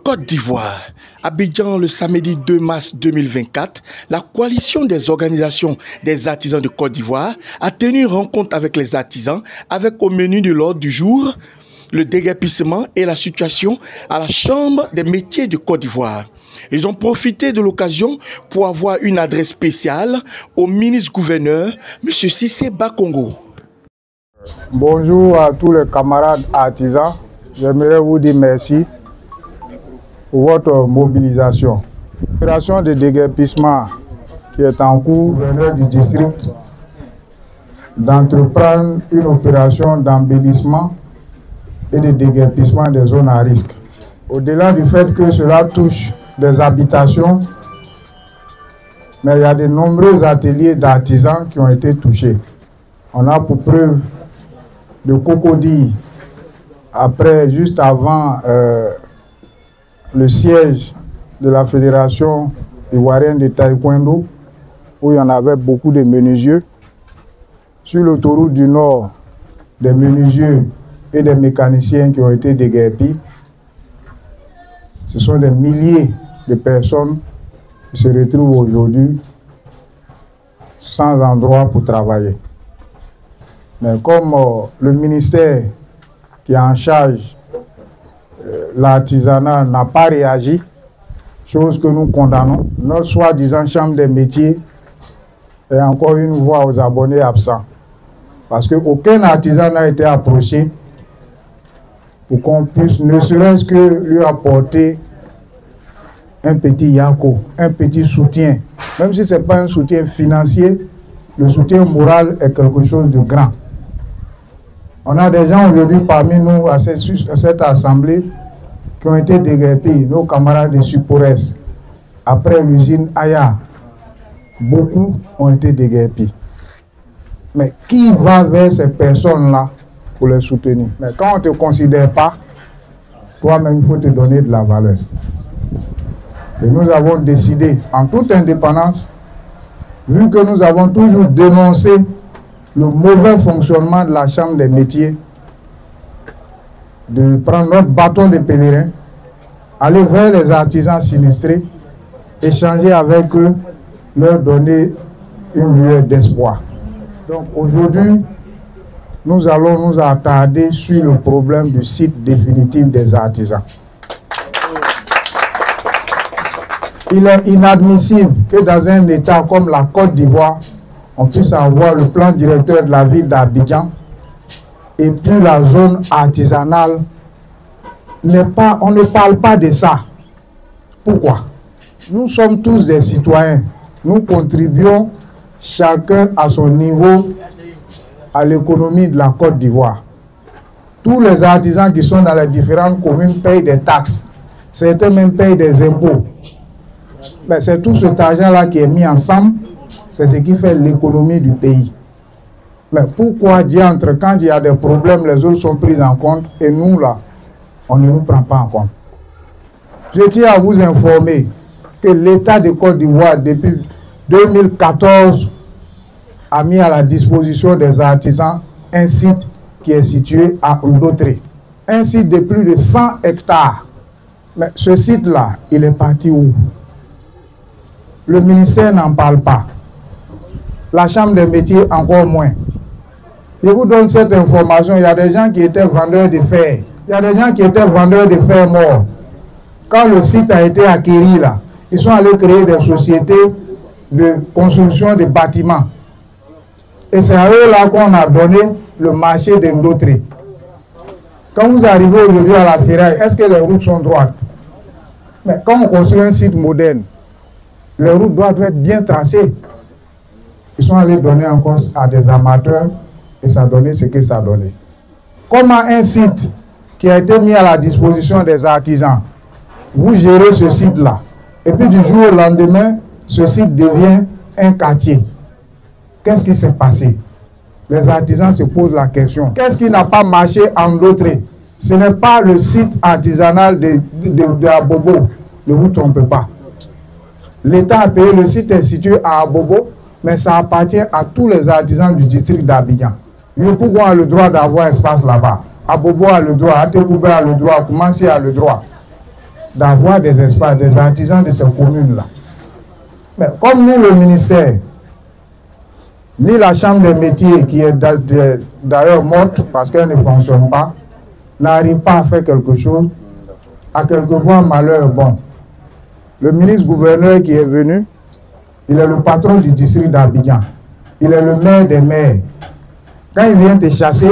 Côte d'Ivoire, Abidjan le samedi 2 mars 2024, la coalition des organisations des artisans de Côte d'Ivoire a tenu une rencontre avec les artisans avec au menu de l'ordre du jour le déguerpissement et la situation à la Chambre des métiers de Côte d'Ivoire. Ils ont profité de l'occasion pour avoir une adresse spéciale au ministre-gouverneur, M. Cissé Bakongo. Bonjour à tous les camarades artisans. J'aimerais vous dire merci pour votre mobilisation. L'opération de déguerpissement qui est en cours, le gouverneur du district d'entreprendre une opération d'embellissement et de déguerpissement des zones à risque. Au-delà du fait que cela touche des habitations, mais il y a de nombreux ateliers d'artisans qui ont été touchés. On a pour preuve de Cocody, juste avant le siège de la Fédération ivoirienne de taekwondo, où il y en avait beaucoup de menuisiers. Sur l'autoroute du Nord, des menuisiers et des mécaniciens qui ont été déguerpis. Ce sont des milliers de personnes qui se retrouvent aujourd'hui sans endroit pour travailler. Mais comme le ministère qui est en charge l'artisanat n'a pas réagi, chose que nous condamnons, notre soi-disant chambre des métiers est encore une voix aux abonnés absents. Parce qu'aucun artisan n'a été approché pour qu'on puisse, ne serait-ce que lui apporter un petit yako, un petit soutien. Même si ce n'est pas un soutien financier, le soutien moral est quelque chose de grand. On a des gens aujourd'hui parmi nous à cette assemblée qui ont été déguerpis, nos camarades de Supores. Après l'usine Aya, beaucoup ont été déguerpis. Mais qui va vers ces personnes-là pour les soutenir? Mais quand on ne te considère pas, toi-même, il faut te donner de la valeur. Et nous avons décidé, en toute indépendance, vu que nous avons toujours dénoncé le mauvais fonctionnement de la Chambre des métiers, de prendre notre bâton de pèlerin, aller vers les artisans sinistrés, échanger avec eux, leur donner une lueur d'espoir. Donc aujourd'hui, nous allons nous attarder sur le problème du site définitif des artisans. Il est inadmissible que dans un État comme la Côte d'Ivoire, on puisse avoir le plan directeur de la ville d'Abidjan et puis la zone artisanale. On ne parle pas de ça. Pourquoi? Nous sommes tous des citoyens. Nous contribuons chacun à son niveau à l'économie de la Côte d'Ivoire. Tous les artisans qui sont dans les différentes communes payent des taxes. Certains même payent des impôts. C'est tout cet argent-là qui est mis ensemble. C'est ce qui fait l'économie du pays. Mais pourquoi diantre, quand il y a des problèmes, les autres sont pris en compte et nous, là, on ne nous prend pas en compte? Je tiens à vous informer que l'État de Côte d'Ivoire, depuis 2014, a mis à la disposition des artisans un site qui est situé à Oudotré. Un site de plus de 100 hectares. Mais ce site-là, il est parti où? Le ministère n'en parle pas. La Chambre des métiers, encore moins. Je vous donne cette information. Il y a des gens qui étaient vendeurs de fer. Il y a des gens qui étaient vendeurs de fer morts. Quand le site a été acquis là, ils sont allés créer des sociétés de construction de bâtiments. Et c'est à eux là qu'on a donné le marché de Ndotré. Quand vous arrivez aujourd'hui à la ferraille, est-ce que les routes sont droites? Mais quand on construit un site moderne, les routes doivent être bien tracées. Ils sont allés donner encore à des amateurs et ça a donné ce que ça a donné. Comment un site qui a été mis à la disposition des artisans, vous gérez ce site-là, et puis du jour au lendemain, ce site devient un quartier. Qu'est-ce qui s'est passé? Les artisans se posent la question. Qu'est-ce qui n'a pas marché en Ndotré? Ce n'est pas le site artisanal de Abobo. Ne vous trompez pas. L'État a payé, le site est situé à Abobo, mais ça appartient à tous les artisans du district d'Abidjan. Yopougon a le droit d'avoir espace là-bas. Abobo a le droit, Atekoubé a le droit, Koumansi a le droit. d'avoir des espaces, des artisans de ces communes-là. Mais comme nous, le ministère, ni la chambre des métiers, qui est d'ailleurs morte parce qu'elle ne fonctionne pas, n'arrive pas à faire quelque chose, à quelquefois malheur bon. Le ministre-gouverneur qui est venu, il est le patron du district d'Abidjan. Il est le maire des maires. Quand il vient te chasser,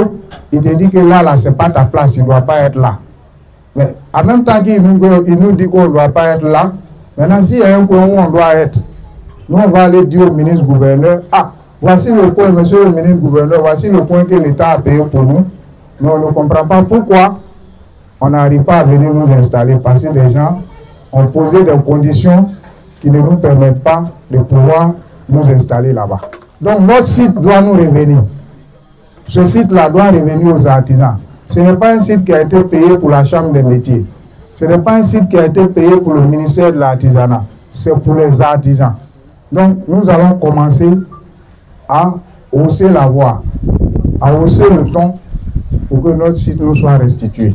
il te dit que là, c'est pas ta place, il ne doit pas être là. Mais en même temps qu'il nous dit qu'on ne doit pas être là, maintenant, s'il y a un coin où on doit être, nous, on va aller dire au ministre-gouverneur, ah, voici le point, monsieur le ministre-gouverneur, voici le point que l'État a payé pour nous. Mais on ne comprend pas pourquoi on n'arrive pas à venir nous installer, parce que les gens ont posé des conditions qui ne nous permettent pas de pouvoir nous installer là-bas. Donc notre site doit nous revenir. Ce site-là doit revenir aux artisans. Ce n'est pas un site qui a été payé pour la Chambre des métiers. Ce n'est pas un site qui a été payé pour le ministère de l'Artisanat. C'est pour les artisans. Donc nous allons commencer à hausser la voix, à hausser le ton pour que notre site nous soit restitué.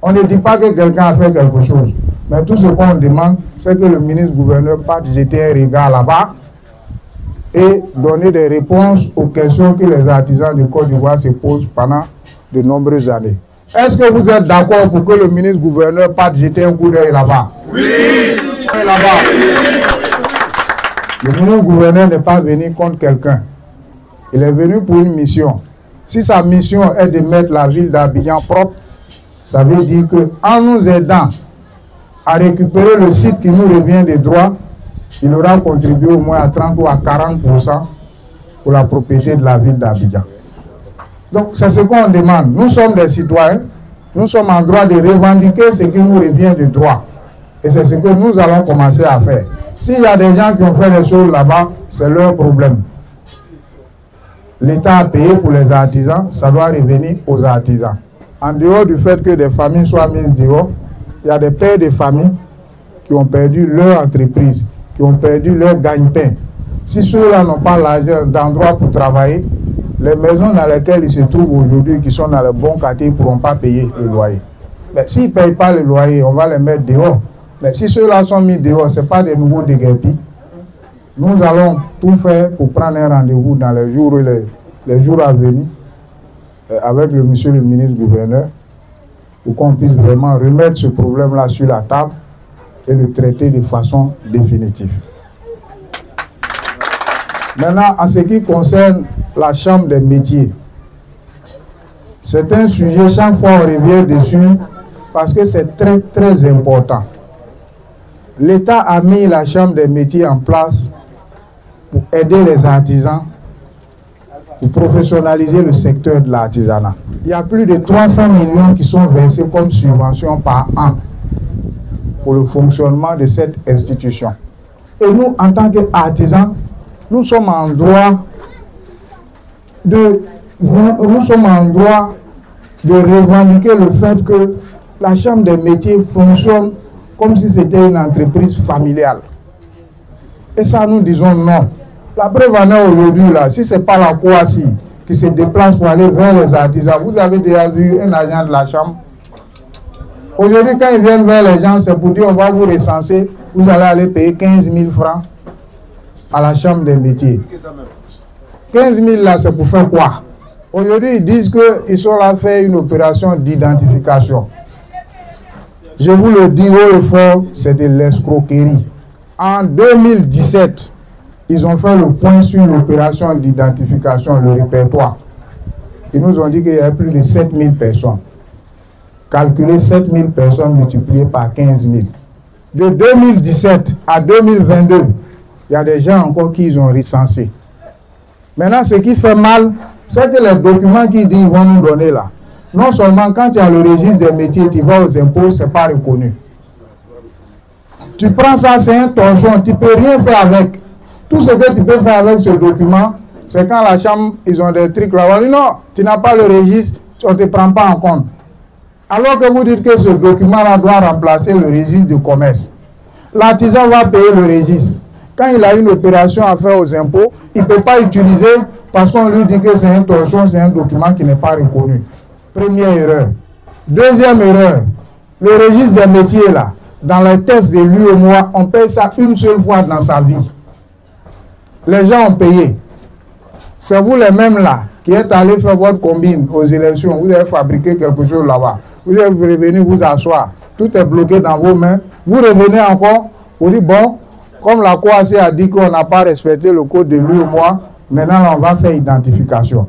On ne dit pas que quelqu'un a fait quelque chose, mais tout ce qu'on demande, c'est que le ministre-gouverneur parte jeter un regard là-bas et donner des réponses aux questions que les artisans de Côte d'Ivoire se posent pendant de nombreuses années. Est-ce que vous êtes d'accord pour que le ministre-gouverneur parte jeter un coup d'œil là-bas? Oui! Là-bas. Le ministre-gouverneur n'est pas venu contre quelqu'un. Il est venu pour une mission. Si sa mission est de mettre la ville d'Abidjan propre, ça veut dire qu'en nous aidant à récupérer le site qui nous revient des droits, il aura contribué au moins à 30 ou à 40% pour la propriété de la ville d'Abidjan. Donc c'est ce qu'on demande. Nous sommes des citoyens, nous sommes en droit de revendiquer ce qui nous revient de droit. Et c'est ce que nous allons commencer à faire. S'il y a des gens qui ont fait des choses là-bas, c'est leur problème. L'État a payé pour les artisans, ça doit revenir aux artisans. En dehors du fait que des familles soient mises dehors, il y a des pères de famille qui ont perdu leur entreprise, qui ont perdu leur gagne-pain. Si ceux-là n'ont pas l'argent d'endroit pour travailler, les maisons dans lesquelles ils se trouvent aujourd'hui, qui sont dans le bon quartier, ne pourront pas payer le loyer. Mais s'ils ne payent pas le loyer, on va les mettre dehors. Mais si ceux-là sont mis dehors, ce n'est pas des nouveaux déguerpis. Nous allons tout faire pour prendre un rendez-vous dans les jours à venir avec monsieur le ministre-gouverneur pour qu'on puisse vraiment remettre ce problème-là sur la table et le traiter de façon définitive. Maintenant, en ce qui concerne la Chambre des métiers, c'est un sujet, chaque fois on revient dessus, parce que c'est très, très important. L'État a mis la Chambre des métiers en place pour aider les artisans, pour professionnaliser le secteur de l'artisanat. Il y a plus de 300 millions qui sont versés comme subvention par an pour le fonctionnement de cette institution. Et nous, en tant qu'artisans, nous sommes en droit de revendiquer le fait que la Chambre des métiers fonctionne comme si c'était une entreprise familiale. Et ça, nous disons non. La preuve en est aujourd'hui, là, si ce n'est pas la COACI qui se déplace pour aller vers les artisans, vous avez déjà vu un agent de la Chambre. Aujourd'hui, quand ils viennent vers les gens, c'est pour dire on va vous recenser, vous allez aller payer 15 000 francs à la Chambre des métiers. 15 000 là, c'est pour faire quoi? Aujourd'hui, ils disent qu'ils sont là faire une opération d'identification. Je vous le dis haut et fort, c'est de l'escroquerie. En 2017, ils ont fait le point sur l'opération d'identification, le répertoire. Ils nous ont dit qu'il y avait plus de 7 000 personnes. Calculez 7 000 personnes multipliées par 15 000. De 2017 à 2022, il y a des gens encore qui ont recensé. Maintenant, ce qui fait mal, c'est que les documents qu'ils disent vont nous donner là, non seulement quand tu as le registre des métiers, tu vas aux impôts, ce n'est pas reconnu. Tu prends ça, c'est un torchon, tu ne peux rien faire avec. Tout ce que tu peux faire avec ce document, c'est quand la Chambre, ils ont des trucs là, on dit non, tu n'as pas le registre, on ne te prend pas en compte. Alors que vous dites que ce document-là doit remplacer le registre de commerce. L'artisan va payer le registre. Quand il a une opération à faire aux impôts, il ne peut pas utiliser parce qu'on lui dit que c'est un torchon, c'est un document qui n'est pas reconnu. Première erreur. Deuxième erreur, le registre des métiers là. dans les tests de l'UEMOA, on paye ça une seule fois dans sa vie. Les gens ont payé. C'est vous les mêmes là qui êtes allés faire votre combine aux élections. Vous avez fabriqué quelque chose là-bas. Vous êtes revenu vous asseoir. Tout est bloqué dans vos mains. Vous revenez encore. Vous dites, bon, comme la COAC a dit qu'on n'a pas respecté le code de l'UEMOA, maintenant on va faire identification.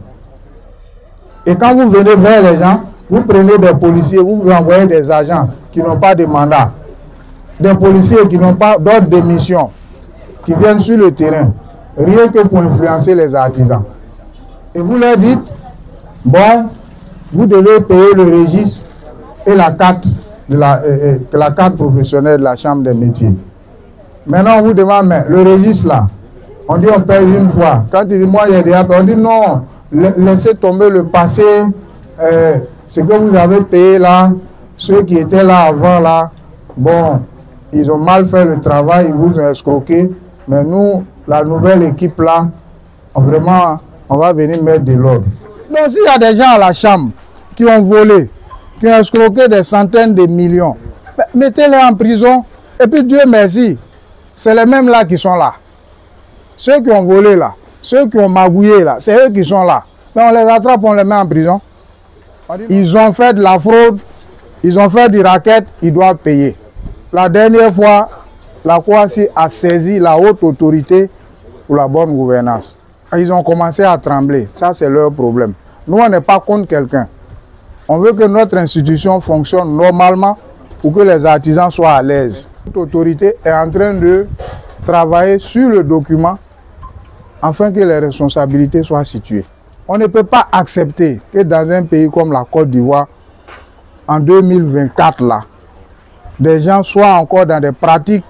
Et quand vous venez vers les gens, vous prenez des policiers, vous envoyez des agents qui n'ont pas de mandat. Des policiers qui n'ont pas d'ordre de mission, qui viennent sur le terrain, rien que pour influencer les artisans. Et vous leur dites, bon, vous devez payer le registre et la carte, la carte professionnelle de la Chambre des métiers. Maintenant, on vous demande, mais le registre là, on dit on paye une fois. Quand il dit, moi, il y a des appels, on dit non, laissez tomber le passé, ce que vous avez payé là, ceux qui étaient là avant là, bon, ils ont mal fait le travail, ils vous ont escroqué, mais nous, la nouvelle équipe là, vraiment, on va venir mettre de l'ordre. Donc s'il y a des gens à la Chambre qui ont volé, qui ont escroqué des centaines de millions, mettez-les en prison, et puis Dieu merci, c'est les mêmes là qui sont là. Ceux qui ont volé là, ceux qui ont magouillé là, c'est eux qui sont là. Mais on les attrape, on les met en prison. Ils ont fait de la fraude, ils ont fait du racket, ils doivent payer. La dernière fois, la COAC a saisi la haute autorité pour la bonne gouvernance. Ils ont commencé à trembler. Ça, c'est leur problème. Nous, on n'est pas contre quelqu'un. On veut que notre institution fonctionne normalement pour que les artisans soient à l'aise. L'autorité est en train de travailler sur le document afin que les responsabilités soient situées. On ne peut pas accepter que dans un pays comme la Côte d'Ivoire, en 2024, là, des gens soient encore dans des pratiques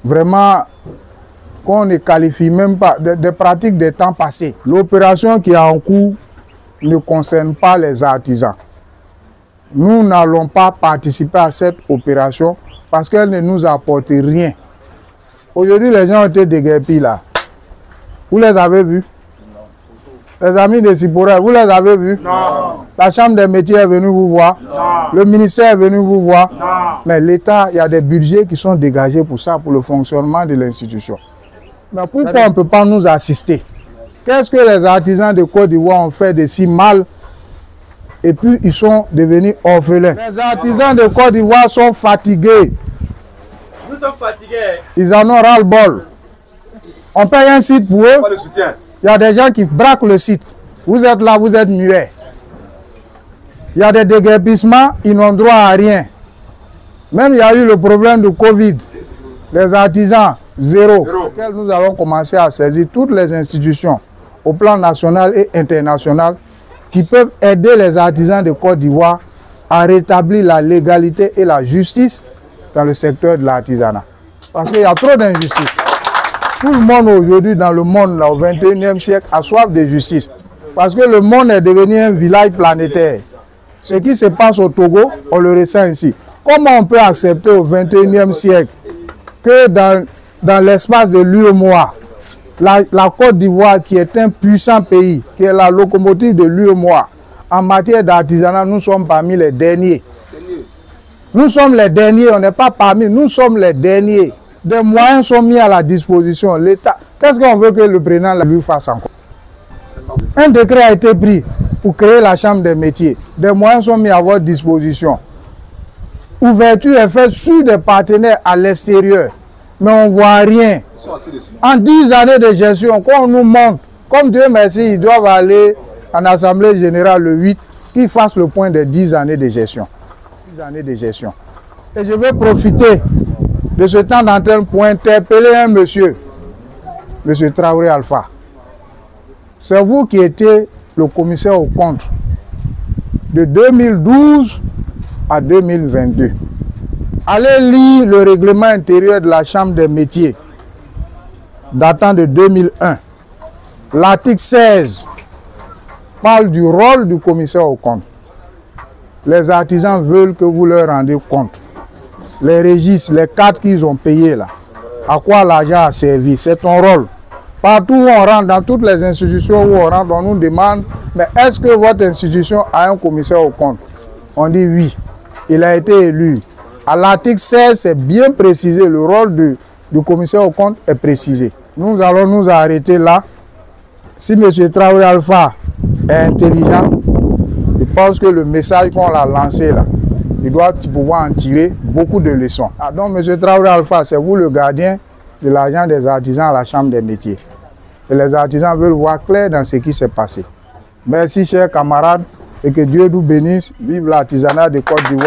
vraiment qu'on ne qualifie même pas, des pratiques des temps passés. L'opération qui est en cours ne concerne pas les artisans. Nous n'allons pas participer à cette opération parce qu'elle ne nous apporte rien. Aujourd'hui, les gens ont été déguerpis là. Vous les avez vus? Les amis de Sipora, vous les avez vus? Non. La Chambre des métiers est venue vous voir? Non. Le ministère est venu vous voir? Non. Mais l'État, il y a des budgets qui sont dégagés pour ça, pour le fonctionnement de l'institution. Mais pourquoi on ne peut pas nous assister? Qu'est-ce que les artisans de Côte d'Ivoire ont fait de si mal? Et puis ils sont devenus orphelins. Les artisans de Côte d'Ivoire sont fatigués. Nous sommes fatigués. Ils en ont ras-le-bol. On paye un site pour eux. Pas de soutien. Il y a des gens qui braquent le site. Vous êtes là, vous êtes muets. Il y a des déguerpissements, ils n'ont droit à rien. Même il y a eu le problème de Covid. Les artisans, zéro. Nous avons commencé à saisir toutes les institutions au plan national et international qui peuvent aider les artisans de Côte d'Ivoire à rétablir la légalité et la justice dans le secteur de l'artisanat. Parce qu'il y a trop d'injustice. Tout le monde aujourd'hui dans le monde, là, au 21e siècle, a soif de justice. Parce que le monde est devenu un village planétaire. Ce qui se passe au Togo, on le ressent ici. Comment on peut accepter au 21e siècle que dans l'espace de l'UEMOA, la Côte d'Ivoire, qui est un puissant pays, qui est la locomotive de l'UEMOA, en matière d'artisanat, nous sommes parmi les derniers. Nous sommes les derniers, on n'est pas parmi, nous sommes les derniers. Des moyens sont mis à la disposition. L'État, qu'est-ce qu'on veut que le président lui fasse encore? Un décret a été pris pour créer la Chambre des métiers. Des moyens sont mis à votre disposition. Ouverture est faite sur des partenaires à l'extérieur. Mais on ne voit rien. En 10 années de gestion, quand on nous montre, comme Dieu merci, ils doivent aller en Assemblée générale le 8, qu'ils fassent le point des 10 années de gestion. 10 années de gestion. Et je vais profiter de ce temps d'antenne pour interpeller un monsieur, monsieur Traoré Alpha. C'est vous qui étiez le commissaire aux comptes de 2012 à 2022. Allez lire le règlement intérieur de la Chambre des métiers datant de 2001. L'article 16 parle du rôle du commissaire aux comptes. Les artisans veulent que vous leur rendiez compte. Les registres, les cartes qu'ils ont payées là, à quoi l'argent a servi, c'est ton rôle. Partout où on rentre, dans toutes les institutions où on rentre, on nous demande, mais est-ce que votre institution a un commissaire aux comptes? On dit oui, il a été élu À l'article 16, c'est bien précisé, le rôle du commissaire aux comptes est précisé. Nous allons nous arrêter là. Si M. Traoré Alpha est intelligent, je pense que le message qu'on a lancé là, il doit pouvoir en tirer beaucoup de leçons. Ah, donc M. Traoré Alpha, c'est vous le gardien de l'argent des artisans à la Chambre des métiers. Et les artisans veulent voir clair dans ce qui s'est passé. Merci chers camarades et que Dieu nous bénisse. Vive l'artisanat de Côte d'Ivoire.